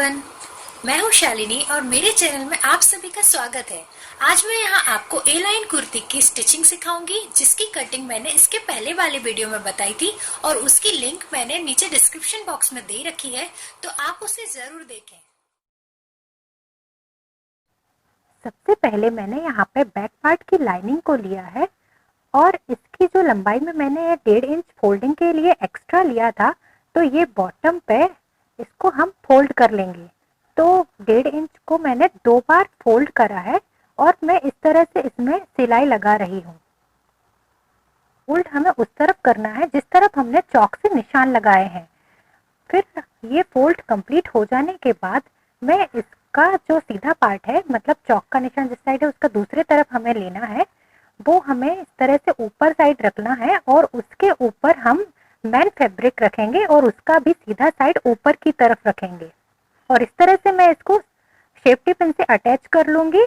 Everyone, मैं हूं शालिनी और मेरे चैनल में आप सभी का स्वागत है। आज मैं यहां आपको ए लाइन कुर्ती की स्टिचिंग सिखाऊंगी, जिसकी कटिंग मैंने इसके पहले वाले वीडियो में बताई थी और उसकी लिंक मैंने नीचे डिस्क्रिप्शन बॉक्स में दे रखी है, तो आप उसे जरूर देखें। सबसे पहले मैंने यहाँ पे बैक पार्ट की लाइनिंग को लिया है और इसकी जो लंबाई में मैंने 1.5 इंच फोल्डिंग के लिए एक्स्ट्रा लिया था, तो ये बॉटम पे इसको हम फोल्ड कर लेंगे। तो 1.5 इंच को मैंने 2 बार फोल्ड करा है और मैं इस तरह से इसमें सिलाई लगा रही हूँ। फोल्ड हमें उस तरफ करना है जिस तरफ हमने चौक से निशान लगाए हैं। फिर ये फोल्ड कंप्लीट हो जाने के बाद मैं इसका जो सीधा पार्ट है, मतलब चौक का निशान जिस साइड है उसका दूसरे तरफ हमें लेना है, वो हमें इस तरह से ऊपर साइड रखना है और उसके ऊपर हम मैन फैब्रिक रखेंगे और उसका भी सीधा साइड ऊपर की तरफ रखेंगे और इस तरह से मैं इसको सेफ्टी पिन से अटैच कर लूँगी।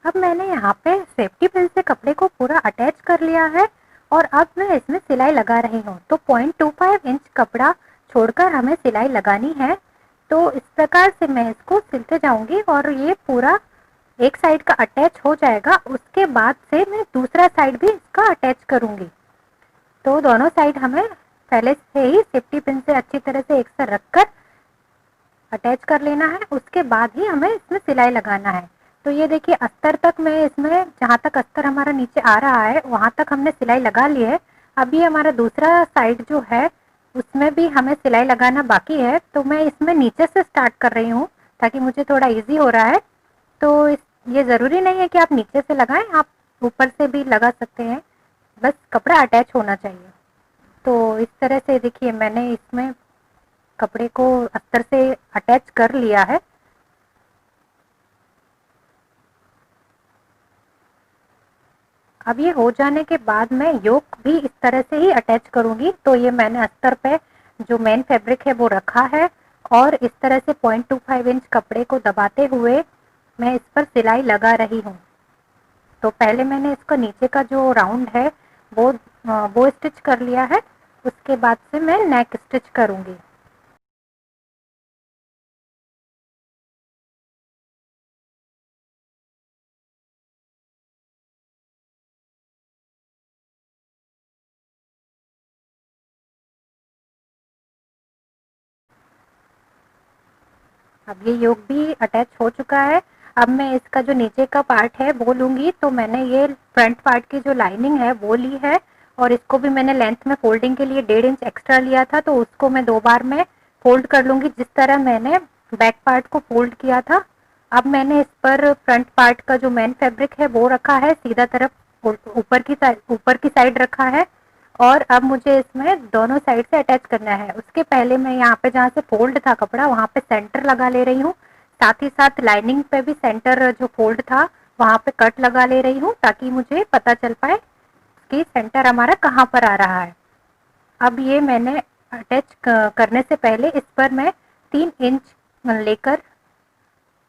अब मैंने यहाँ पे सेफ्टी पिन से कपड़े को पूरा अटैच कर लिया है और अब मैं इसमें सिलाई लगा रही हूँ। तो 0.25 इंच कपड़ा छोड़कर हमें सिलाई लगानी है। तो इस प्रकार से मैं इसको सिलते जाऊँगी और ये पूरा एक साइड का अटैच हो जाएगा। उसके बाद से मैं दूसरा साइड भी इसका अटैच करूँगी। तो दोनों साइड हमें पहले से ही सेफ्टी पिन से अच्छी तरह से एक साथ रखकर अटैच कर लेना है। उसके बाद ही हमें इसमें सिलाई लगाना है। तो ये देखिए, अस्तर तक मैं इसमें, जहाँ तक अस्तर हमारा नीचे आ रहा है वहाँ तक हमने सिलाई लगा ली है। अभी हमारा दूसरा साइड जो है उसमें भी हमें सिलाई लगाना बाकी है। तो मैं इसमें नीचे से स्टार्ट कर रही हूँ ताकि मुझे थोड़ा इजी हो रहा है। तो ये ज़रूरी नहीं है कि आप नीचे से लगाएं, आप ऊपर से भी लगा सकते हैं, बस कपड़ा अटैच होना चाहिए। तो इस तरह से देखिए, मैंने इसमें कपड़े को अस्तर से अटैच कर लिया है। अब ये हो जाने के बाद मैं योक भी इस तरह से ही अटैच करूँगी। तो ये मैंने अस्तर पे जो मेन फैब्रिक है वो रखा है और इस तरह से 0.25 इंच कपड़े को दबाते हुए मैं इस पर सिलाई लगा रही हूँ। तो पहले मैंने इसका नीचे का जो राउंड है वो स्टिच कर लिया है। उसके बाद से मैं नेक स्टिच करूँगी। अब ये योक भी अटैच हो चुका है। अब मैं इसका जो नीचे का पार्ट है वो लूँगी। तो मैंने ये फ्रंट पार्ट की जो लाइनिंग है वो ली है और इसको भी मैंने लेंथ में फोल्डिंग के लिए 1.5 इंच एक्स्ट्रा लिया था, तो उसको मैं 2 बार में फोल्ड कर लूँगी जिस तरह मैंने बैक पार्ट को फोल्ड किया था। अब मैंने इस पर फ्रंट पार्ट का जो मेन फैब्रिक है वो रखा है, सीधा तरफ ऊपर की साइड रखा है और अब मुझे इसमें दोनों साइड से अटैच करना है। उसके पहले मैं यहाँ पे जहाँ से फोल्ड था कपड़ा वहाँ पे सेंटर लगा ले रही हूँ। साथ ही साथ लाइनिंग पे भी सेंटर जो फोल्ड था वहाँ पे कट लगा ले रही हूँ ताकि मुझे पता चल पाए कि सेंटर हमारा कहाँ पर आ रहा है। अब ये मैंने अटैच करने से पहले इस पर मैं 3 इंच लेकर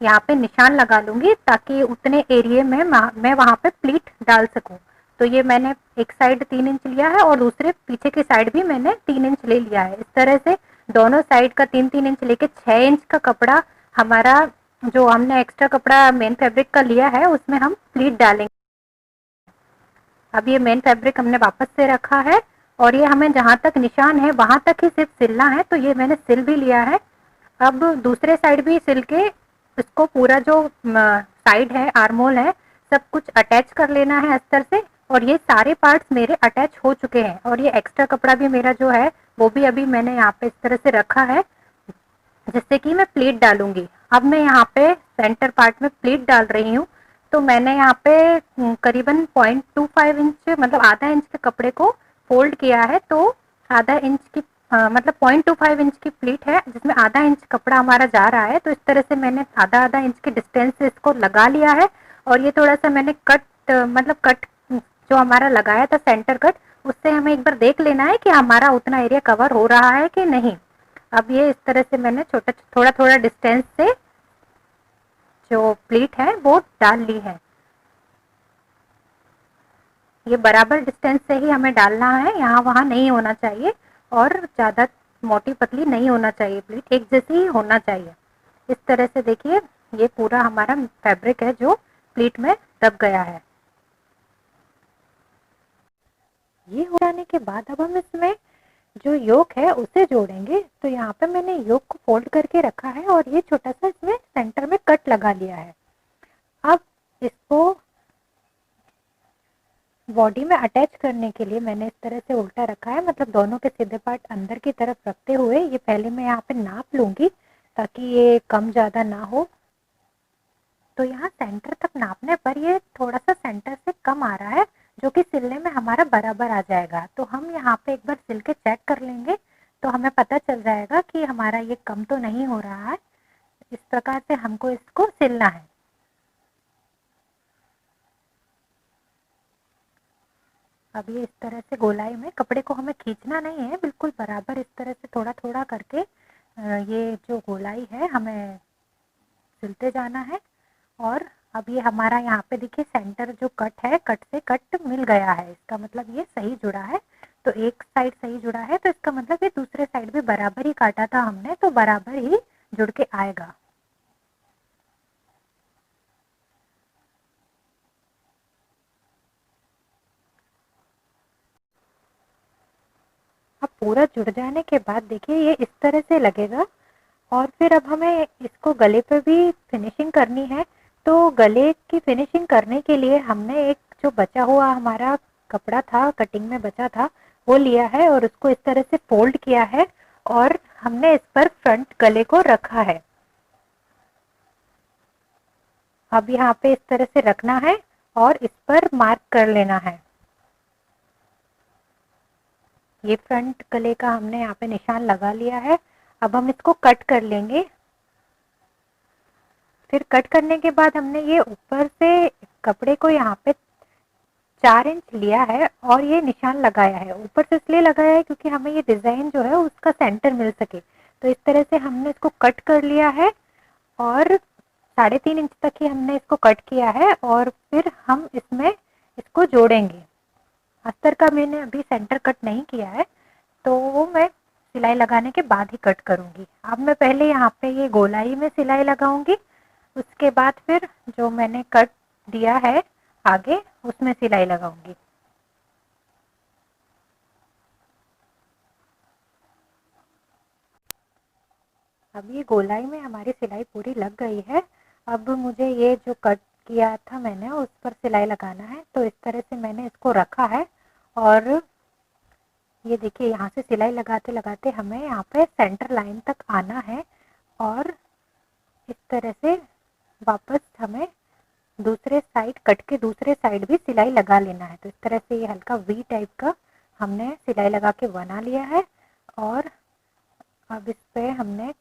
यहाँ पे निशान लगा लूँगी ताकि उतने एरिया में मैं वहाँ पे प्लीट डाल सकूँ। तो ये मैंने एक साइड 3 इंच लिया है और दूसरे पीछे की साइड भी मैंने 3 इंच ले लिया है। इस तरह से दोनों साइड का 3-3 इंच लेके 6 इंच का कपड़ा हमारा, जो हमने एक्स्ट्रा कपड़ा मेन फैब्रिक का लिया है, उसमें हम प्लीट डालेंगे। अब ये मेन फैब्रिक हमने वापस से रखा है और ये हमें जहाँ तक निशान है वहाँ तक ही सिर्फ सिलना है। तो ये मैंने सिल भी लिया है। अब दूसरे साइड भी सिल के इसको पूरा जो साइड है, आर्मोल है, सब कुछ अटैच कर लेना है अस्तर से। और ये सारे पार्ट्स मेरे अटैच हो चुके हैं और ये एक्स्ट्रा कपड़ा भी मेरा जो है वो भी अभी मैंने यहाँ पे इस तरह से रखा है जिससे कि मैं प्लीट डालूंगी। अब मैं यहाँ पे सेंटर पार्ट में प्लीट डाल रही हूँ। तो मैंने यहाँ पे करीबन 0.25 इंच, मतलब आधा इंच के कपड़े को फोल्ड किया है। तो आधा इंच की मतलब 0.25 इंच की प्लीट है जिसमें आधा इंच कपड़ा हमारा जा रहा है। तो इस तरह से मैंने आधा आधा इंच के डिस्टेंस से इसको लगा लिया है और ये थोड़ा सा मैंने कट जो हमारा लगाया था सेंटर कट, उससे हमें एक बार देख लेना है कि हमारा उतना एरिया कवर हो रहा है कि नहीं। अब ये इस तरह से मैंने थोड़ा थोड़ा डिस्टेंस से जो प्लीट है वो डाल ली है। ये बराबर डिस्टेंस से ही हमें डालना है, यहाँ वहाँ नहीं होना चाहिए और ज़्यादा मोटी पतली नहीं होना चाहिए, प्लीट एक जैसी ही होना चाहिए। इस तरह से देखिए ये पूरा हमारा फैब्रिक है जो प्लीट में दब गया है। ये हो जाने के बाद अब हम इसमें जो योक है उसे जोड़ेंगे। तो यहाँ पे मैंने योक को फोल्ड करके रखा है और ये छोटा सा इसमें सेंटर में कट लगा लिया है। अब इसको बॉडी में अटैच करने के लिए मैंने इस तरह से उल्टा रखा है, मतलब दोनों के सीधे पार्ट अंदर की तरफ रखते हुए ये पहले मैं यहाँ पे नाप लूंगी ताकि ये कम ज़्यादा ना हो। तो यहाँ सेंटर तक नापने पर ये थोड़ा सा सेंटर से कम आ रहा है, जो कि सिलने में हमारा बराबर आ जाएगा। तो हम यहाँ पे एक बार सिल के चेक कर लेंगे तो हमें पता चल जाएगा कि हमारा ये कम तो नहीं हो रहा है। इस प्रकार से हमको इसको सिलना है। अब ये इस तरह से गोलाई में कपड़े को हमें खींचना नहीं है, बिल्कुल बराबर इस तरह से थोड़ा थोड़ा करके ये जो गोलाई है हमें सिलते जाना है। और अब ये हमारा यहाँ पे देखिए सेंटर जो कट है, कट से कट मिल गया है, इसका मतलब ये सही जुड़ा है। तो एक साइड सही जुड़ा है तो इसका मतलब ये दूसरे साइड भी बराबर ही काटा था हमने, तो बराबर ही जुड़ के आएगा। अब पूरा जुड़ जाने के बाद देखिए ये इस तरह से लगेगा। और फिर अब हमें इसको गले पे भी फिनिशिंग करनी है। तो गले की फिनिशिंग करने के लिए हमने एक जो बचा हुआ हमारा कपड़ा था, कटिंग में बचा था, वो लिया है और उसको इस तरह से फोल्ड किया है और हमने इस पर फ्रंट गले को रखा है। अब यहाँ पे इस तरह से रखना है और इस पर मार्क कर लेना है। ये फ्रंट गले का हमने यहाँ पे निशान लगा लिया है। अब हम इसको कट कर लेंगे। फिर कट करने के बाद हमने ये ऊपर से कपड़े को यहाँ पे 4 इंच लिया है और ये निशान लगाया है। ऊपर से इसलिए लगाया है क्योंकि हमें ये डिजाइन जो है उसका सेंटर मिल सके। तो इस तरह से हमने इसको कट कर लिया है और 3.5 इंच तक ही हमने इसको कट किया है और फिर हम इसमें इसको जोड़ेंगे। अस्तर का मैंने अभी सेंटर कट नहीं किया है, तो वो मैं सिलाई लगाने के बाद ही कट करूंगी। अब मैं पहले यहाँ पे ये गोलाई में सिलाई लगाऊंगी, उसके बाद फिर जो मैंने कट दिया है आगे उसमें सिलाई लगाऊंगी। अब ये गोलाई में हमारी सिलाई पूरी लग गई है। अब मुझे ये जो कट किया था मैंने उस पर सिलाई लगाना है। तो इस तरह से मैंने इसको रखा है और ये देखिए यहाँ से सिलाई लगाते लगाते हमें यहाँ पे सेंटर लाइन तक आना है और इस तरह से वापस हमें दूसरे साइड कट के दूसरे साइड भी सिलाई लगा लेना है। तो इस तरह से ये हल्का वी टाइप का हमने सिलाई लगा के बना लिया है। और अब इस पे हमने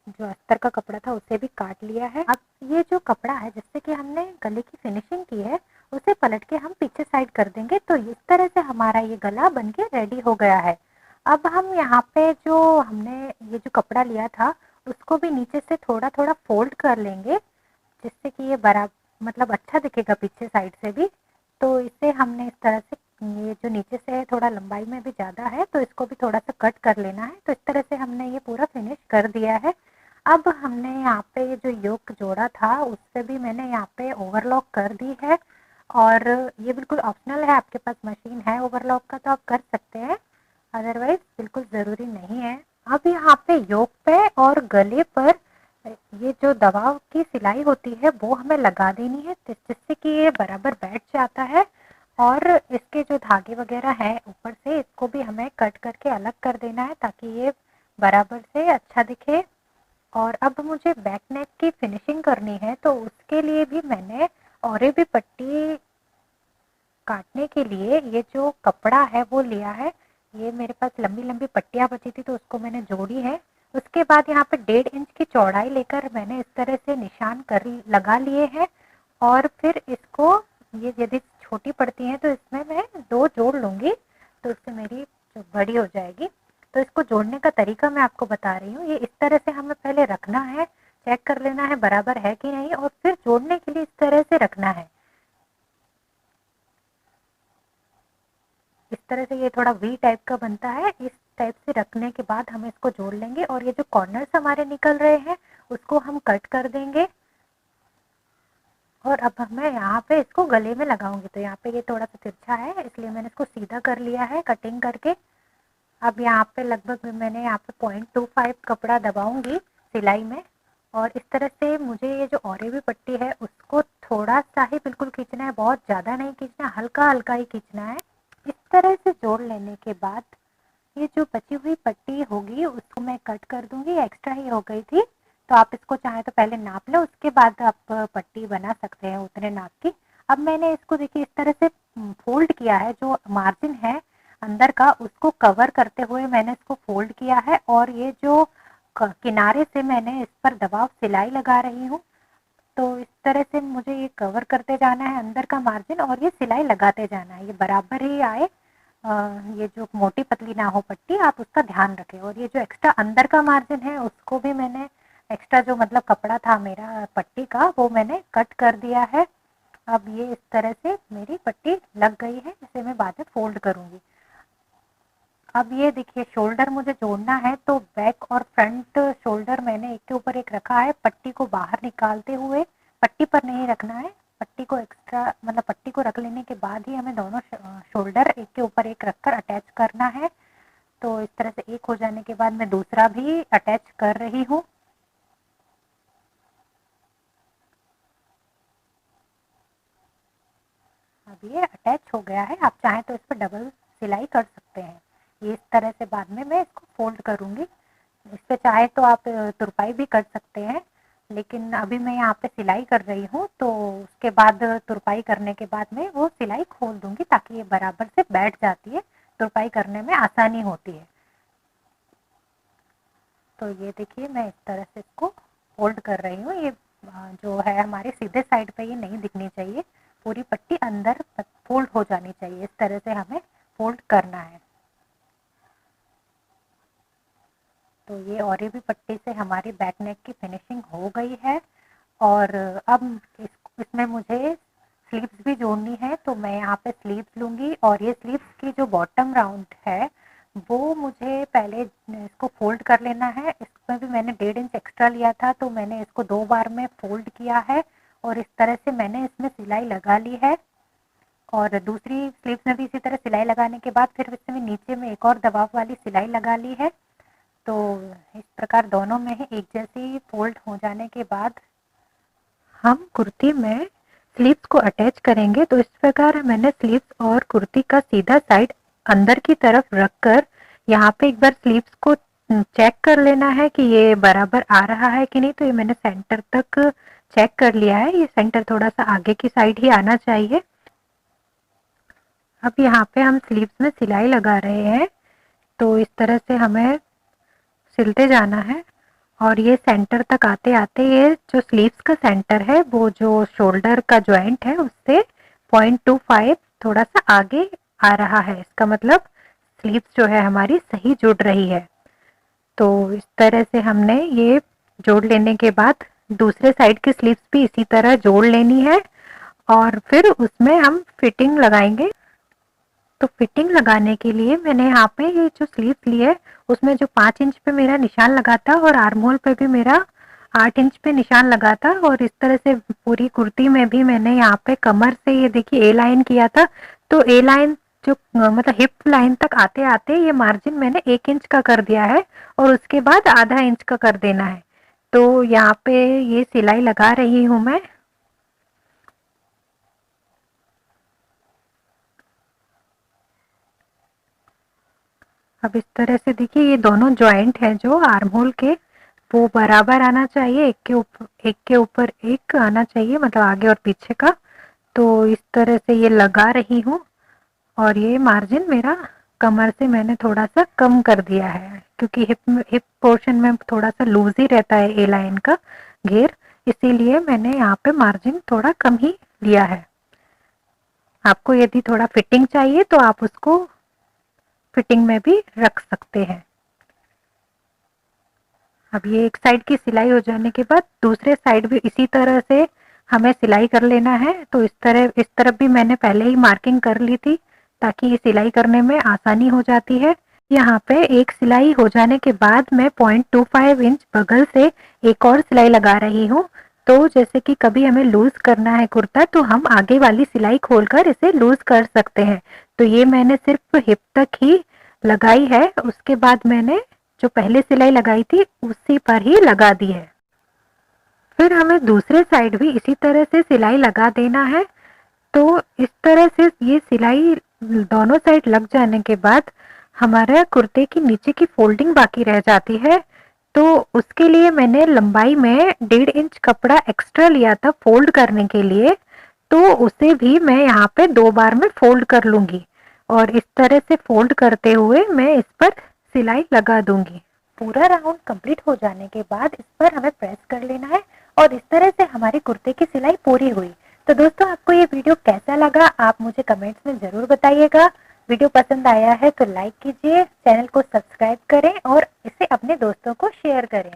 जो अस्तर का कपड़ा था उसे भी काट लिया है। अब ये जो कपड़ा है जिससे कि हमने गले की फिनिशिंग की है उसे पलट के हम पीछे साइड कर देंगे। तो इस तरह से हमारा ये गला बनके रेडी हो गया है। अब हम यहाँ पे जो हमने ये जो कपड़ा लिया था उसको भी नीचे से थोड़ा थोड़ा फोल्ड कर लेंगे, जिससे कि ये बराबर मतलब अच्छा दिखेगा पीछे साइड से भी। तो इसे हमने इस तरह से ये जो नीचे से है थोड़ा लंबाई में भी ज़्यादा है तो इसको भी थोड़ा सा कट कर लेना है। तो इस तरह से हमने ये पूरा फिनिश कर दिया है। अब हमने यहाँ पे ये जो योक जोड़ा था उससे भी मैंने यहाँ पे ओवरलॉक कर दी है और ये बिल्कुल ऑप्शनल है, आपके पास मशीन है ओवरलॉक का तो आप कर सकते हैं, अदरवाइज बिल्कुल ज़रूरी नहीं है। अब यहाँ पे योक पे और गले पर ये जो दबाव की सिलाई होती है वो हमें लगा देनी है जिससे कि ये बराबर बैठ जाता है। और इसके जो धागे वगैरह हैं ऊपर से इसको भी हमें कट करके अलग कर देना है ताकि ये बराबर से अच्छा दिखे। और अब मुझे बैक नेक की फिनिशिंग करनी है तो उसके लिए भी मैंने और भी पट्टी काटने के लिए ये जो कपड़ा है वो लिया है। ये मेरे पास लंबी लंबी पट्टियाँ बची थी तो उसको मैंने जोड़ी है। उसके बाद यहाँ पे 1.5 इंच की चौड़ाई लेकर मैंने इस तरह से निशान कर लगा लिए हैं और फिर इसको ये यदि छोटी पड़ती हैं तो इसमें मैं 2 जोड़ लूँगी तो इससे मेरी जो बड़ी हो जाएगी। तो इसको जोड़ने का तरीका मैं आपको बता रही हूँ। ये इस तरह से हमें पहले रखना है, चेक कर लेना है बराबर है कि नहीं और फिर जोड़ने के लिए इस तरह से रखना है। इस तरह से ये थोड़ा वी टाइप का बनता है। इस टाइप से रखने के बाद हम इसको जोड़ लेंगे और ये जो कॉर्नर्स हमारे निकल रहे हैं उसको हम कट कर देंगे। और अब मैं यहाँ पे इसको गले में लगाऊंगी, तो यहाँ पे ये थोड़ा सा तिरछा है इसलिए मैंने इसको सीधा कर लिया है कटिंग करके। अब यहाँ पे लगभग मैंने यहाँ पे 0.25 कपड़ा दबाऊंगी सिलाई में, और इस तरह से मुझे ये जो और भी पट्टी है उसको थोड़ा सा ही बिल्कुल खींचना है, बहुत ज़्यादा नहीं खींचना, हल्का हल्का ही खींचना है। इस तरह से जोड़ लेने के बाद ये जो बची हुई पट्टी होगी उसको मैं कट कर दूंगी, एक्स्ट्रा ही हो गई थी, तो आप इसको चाहे तो पहले नाप लो, उसके बाद आप पट्टी बना सकते हैं उतने नाप की। अब मैंने इसको देखिए इस तरह से फोल्ड किया है, जो मार्जिन है अंदर का उसको कवर करते हुए मैंने इसको फोल्ड किया है, और ये जो किनारे से मैंने इस पर दबाव सिलाई लगा रही हूँ। तो इस तरह से मुझे ये कवर करते जाना है अंदर का मार्जिन, और ये सिलाई लगाते जाना है, ये बराबर ही आए, ये जो मोटी पतली ना हो पट्टी, आप उसका ध्यान रखें। और ये जो एक्स्ट्रा अंदर का मार्जिन है उसको भी मैंने एक्स्ट्रा जो मतलब कपड़ा था मेरा पट्टी का वो मैंने कट कर दिया है। अब ये इस तरह से मेरी पट्टी लग गई है, इसे मैं बाद में फोल्ड करूंगी। अब ये देखिए शोल्डर मुझे जोड़ना है, तो बैक और फ्रंट शोल्डर मैंने एक के ऊपर एक रखा है, पट्टी को बाहर निकालते हुए, पट्टी पर नहीं रखना है, पट्टी को एक्स्ट्रा मतलब पट्टी को रख लेने के बाद ही हमें दोनों शोल्डर एक के ऊपर एक रखकर अटैच करना है। तो इस तरह से एक हो जाने के बाद मैं दूसरा भी अटैच कर रही हूँ। अब ये अटैच हो गया है, आप चाहें तो इस पर डबल सिलाई कर सकते हैं। ये इस तरह से बाद में मैं इसको फोल्ड करूंगी, इस पे चाहे तो आप तुरपाई भी कर सकते हैं, लेकिन अभी मैं यहाँ पे सिलाई कर रही हूँ, तो उसके बाद तुरपाई करने के बाद में वो सिलाई खोल दूंगी ताकि ये बराबर से बैठ जाती है, तुरपाई करने में आसानी होती है। तो ये देखिए मैं इस तरह से इसको फोल्ड कर रही हूँ, ये जो है हमारे सीधे साइड पे ये नहीं दिखनी चाहिए, पूरी पट्टी अंदर फोल्ड हो जानी चाहिए, इस तरह से हमें फोल्ड करना है। तो ये और भी पट्टी से हमारी बैक नेक की फिनिशिंग हो गई है। और अब इसमें मुझे स्लीव्स भी जोड़नी है, तो मैं यहाँ पे स्लीव्स लूँगी, और ये स्लीव्स की जो बॉटम राउंड है वो मुझे पहले इसको फोल्ड कर लेना है। इसमें भी मैंने 1.5 इंच एक्स्ट्रा लिया था, तो मैंने इसको 2 बार में फोल्ड किया है, और इस तरह से मैंने इसमें सिलाई लगा ली है। और दूसरी स्लीव्स में भी इसी तरह सिलाई लगाने के बाद फिर इसमें नीचे में एक और दबाव वाली सिलाई लगा ली है। तो इस प्रकार दोनों में ही एक जैसी फोल्ड हो जाने के बाद हम कुर्ती में स्लीव्स को अटैच करेंगे। तो इस प्रकार मैंने स्लीव्स और कुर्ती का सीधा साइड अंदर की तरफ रखकर यहाँ पे एक बार स्लीव्स को चेक कर लेना है कि ये बराबर आ रहा है कि नहीं। तो ये मैंने सेंटर तक चेक कर लिया है, ये सेंटर थोड़ा सा आगे की साइड ही आना चाहिए। अब यहाँ पे हम स्लीव्स में सिलाई लगा रहे हैं, तो इस तरह से हमें सिलते जाना है, और ये सेंटर तक आते आते ये जो स्लीव्स का सेंटर है वो जो शोल्डर का जॉइंट है उससे 0.25 थोड़ा सा आगे आ रहा है, इसका मतलब स्लीव्स जो है हमारी सही जुड़ रही है। तो इस तरह से हमने ये जोड़ लेने के बाद दूसरे साइड की स्लीव्स भी इसी तरह जोड़ लेनी है, और फिर उसमें हम फिटिंग लगाएंगे। तो फिटिंग लगाने के लिए मैंने यहाँ पे ये जो स्लीव्स ली है उसमें जो 5 इंच पे मेरा निशान लगा था, और आर्म होल पे भी मेरा 8 इंच पे निशान लगा था, और इस तरह से पूरी कुर्ती में भी मैंने यहाँ पे कमर से ये देखिए ए लाइन किया था। तो ए लाइन जो मतलब हिप लाइन तक आते आते ये मार्जिन मैंने 1 इंच का कर दिया है, और उसके बाद आधा इंच का कर देना है। तो यहाँ पे ये सिलाई लगा रही हूँ मैं। अब इस तरह से देखिए ये दोनों जॉइंट हैं जो आर्म होल के, वो बराबर आना चाहिए, एक के ऊपर एक आना चाहिए, मतलब आगे और पीछे का। तो इस तरह से ये लगा रही हूँ, और ये मार्जिन मेरा कमर से मैंने थोड़ा सा कम कर दिया है, क्योंकि हिप पोर्शन में थोड़ा सा लूज ही रहता है ए लाइन का घेर, इसीलिए मैंने यहाँ पे मार्जिन थोड़ा कम ही लिया है। आपको यदि थोड़ा फिटिंग चाहिए तो आप उसको फिटिंग में भी रख सकते हैं। अब ये एक साइड की सिलाई हो जाने के बाद दूसरे साइड भी इसी तरह से हमें सिलाई कर लेना है। तो इस तरफ भी मैंने पहले ही मार्किंग कर ली थी, ताकि ये सिलाई करने में आसानी हो जाती है। यहाँ पे एक सिलाई हो जाने के बाद मैं 0.25 इंच बगल से एक और सिलाई लगा रही हूँ। तो जैसे कि कभी हमें लूज करना है कुर्ता तो हम आगे वाली सिलाई खोलकर इसे लूज कर सकते हैं। तो ये मैंने सिर्फ हिप तक ही लगाई है, उसके बाद मैंने जो पहले सिलाई लगाई थी उसी पर ही लगा दी है। फिर हमें दूसरे साइड भी इसी तरह से सिलाई लगा देना है। तो इस तरह से ये सिलाई दोनों साइड लग जाने के बाद हमारा कुर्ते की नीचे की फोल्डिंग बाकी रह जाती है। तो उसके लिए मैंने लंबाई में 1.5 इंच कपड़ा एक्स्ट्रा लिया था फोल्ड करने के लिए, तो उसे भी मैं यहाँ पे 2 बार में फोल्ड कर लूँगी और इस तरह से फोल्ड करते हुए मैं इस पर सिलाई लगा दूँगी। पूरा राउंड कंप्लीट हो जाने के बाद इस पर हमें प्रेस कर लेना है और इस तरह से हमारे कुर्ते की सिलाई पूरी हुई। तो दोस्तों, आपको ये वीडियो कैसा लगा आप मुझे कमेंट्स में ज़रूर बताइएगा। वीडियो पसंद आया है तो लाइक कीजिए, चैनल को सब्सक्राइब करें और इसे अपने दोस्तों को शेयर करें।